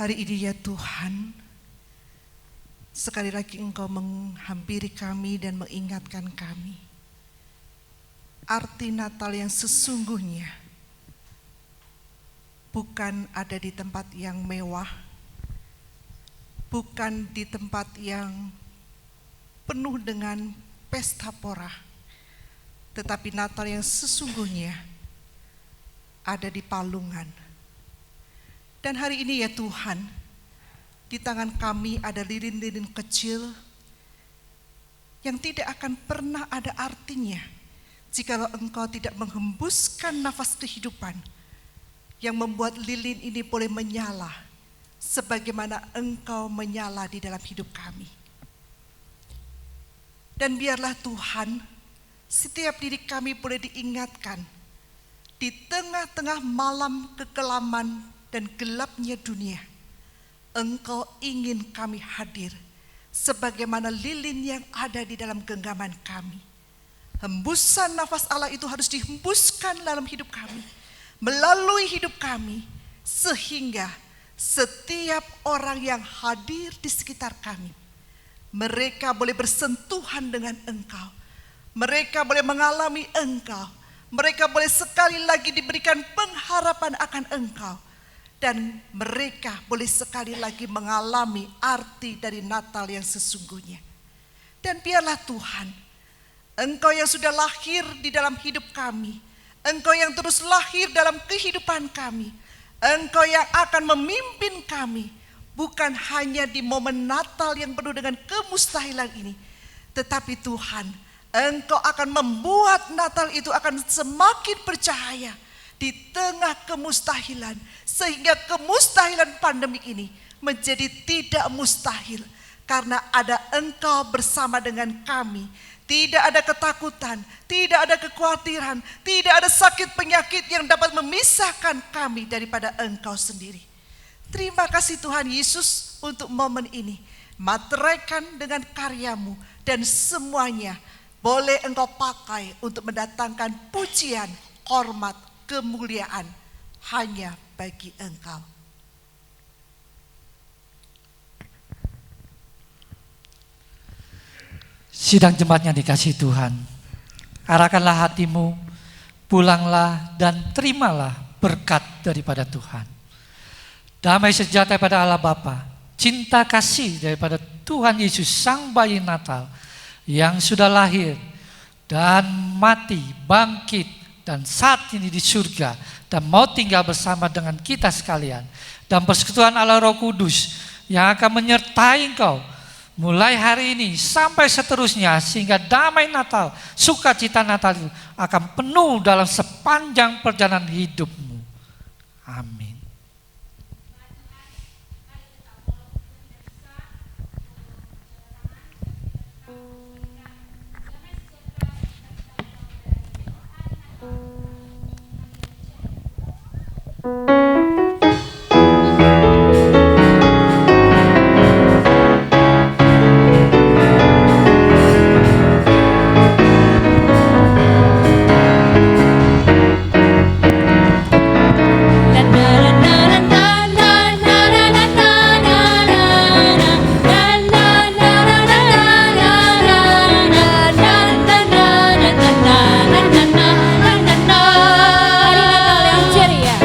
Hari ini ya Tuhan, sekali lagi Engkau menghampiri kami dan mengingatkan kami. Arti Natal yang sesungguhnya bukan ada di tempat yang mewah, bukan di tempat yang penuh dengan pesta pora, tetapi Natal yang sesungguhnya ada di palungan. Dan hari ini ya Tuhan, di tangan kami ada lilin-lilin kecil yang tidak akan pernah ada artinya jikalau Engkau tidak menghembuskan nafas kehidupan yang membuat lilin ini boleh menyala sebagaimana Engkau menyala di dalam hidup kami. Dan biarlah Tuhan, setiap diri kami boleh diingatkan di tengah-tengah malam kekelaman dan gelapnya dunia, Engkau ingin kami hadir sebagaimana lilin yang ada di dalam genggaman kami. Hembusan nafas Allah itu harus dihembuskan dalam hidup kami, melalui hidup kami, sehingga setiap orang yang hadir di sekitar kami, mereka boleh bersentuhan dengan Engkau, mereka boleh mengalami Engkau, mereka boleh sekali lagi diberikan pengharapan akan Engkau, dan mereka boleh sekali lagi mengalami arti dari Natal yang sesungguhnya. Dan biarlah Tuhan, Engkau yang sudah lahir di dalam hidup kami, Engkau yang terus lahir dalam kehidupan kami, Engkau yang akan memimpin kami, bukan hanya di momen Natal yang penuh dengan kemustahilan ini, tetapi Tuhan, Engkau akan membuat Natal itu akan semakin bercahaya di tengah kemustahilan, sehingga kemustahilan pandemik ini menjadi tidak mustahil karena ada Engkau bersama dengan kami. Tidak ada ketakutan, tidak ada kekhawatiran, tidak ada sakit penyakit yang dapat memisahkan kami daripada Engkau sendiri. Terima kasih Tuhan Yesus untuk momen ini. Materaikan dengan karya-Mu dan semuanya boleh Engkau pakai untuk mendatangkan pujian, hormat, kemuliaan hanya bagi Engkau. Sidang jemaat yang dikasihi Tuhan, arahkanlah hatimu, pulanglah dan terimalah berkat daripada Tuhan. Damai sejahtera pada Allah Bapa, cinta kasih daripada Tuhan Yesus Sang Bayi Natal yang sudah lahir dan mati, bangkit, dan saat ini di surga dan mau tinggal bersama dengan kita sekalian, dan persekutuan Allah Roh Kudus yang akan menyertai engkau mulai hari ini sampai seterusnya, sehingga damai Natal, sukacita Natal itu akan penuh dalam sepanjang perjalanan hidupmu. Amin. Hari Natal yang ceria.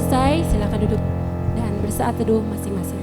selesai, silakan duduk dan bersaat teduh masing-masing.